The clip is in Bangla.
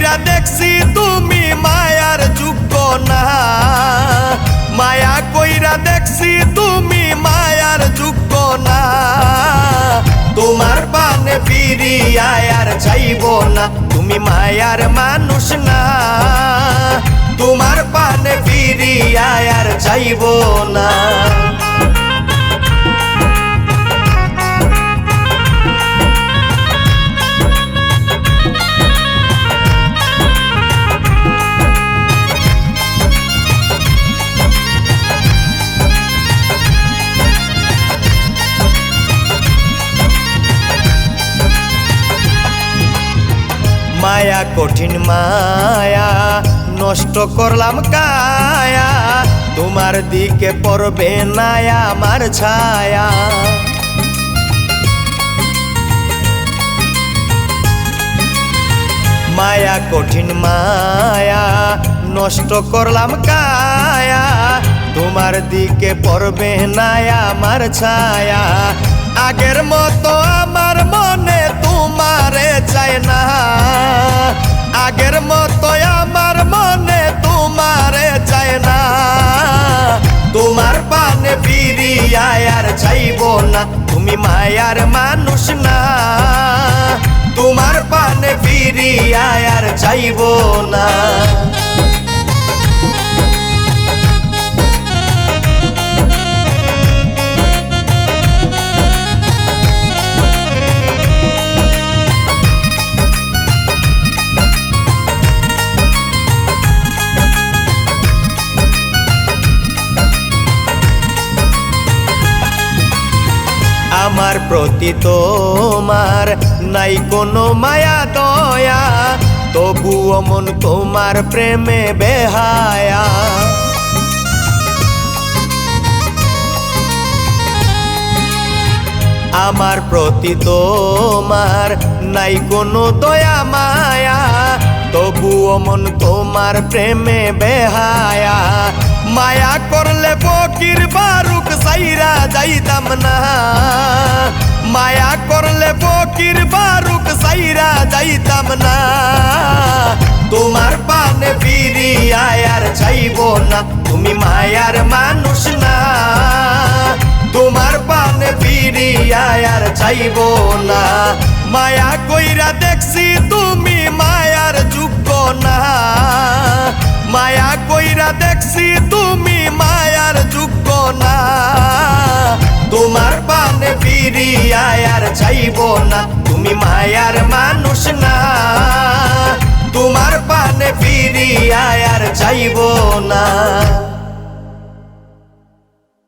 কইরা দেখছি তুমি মায়ার যোগ্য না, মায়া কইরা দেখছি তুমি মায়ার যোগ্য না। তোমার পানে ফিরিয়া আর চাইব না, তুমি মায়ার মানুষ না। তোমার পানে ফিরিয়া আর চাইব না। মায়া কঠিন মায়া নষ্ট করলাম কায়া, তোমার দিকে পড়বে না আমার ছায়া। মায়া কঠিন মায়া নষ্ট করলাম কায়া, তোমার দিকে পড়বে না আমার ছায়া। আগের মতো আমার মনে তোমারে চায় না, আগের মতো আমার মনে তোমারে চায় না। তোমার পানে ফিরিয়া আর চাইব না, তুমি মায়ার মানুষ না। তোমার পানে ফিরিয়া আর চাইব না। আমার প্রতি তোমার নাই কোনো মায়া দয়া, তবুও মন তোমার প্রেমে বেহায়া। আমার প্রতি তোমার নাই কোনো দয়া মায়া, তবুও মন তোমার প্রেমে বেহায়া। মায়া করলে ফকির বারুক সাইরা যাইতাম না, মায়া করলে ফকির বারুক সাইরা যাইতাম না। তোমার পানে ফিরিয়া আর চাইব না, তুমি মায়ার মানুষ না। তোমার পানে ফিরিয়া আর চাইব না। মায়া কইরা দেখছি তুমি মায়ার যোগ্য না, মায়া কইরা দেখছি তুমি মায়ার যোগ্য না। তোমার পানে ফিরিয়া আর চাইব না, তুমি মায়ার মানুষ না। তোমার পানে ফিরিয়া আর চাইব না।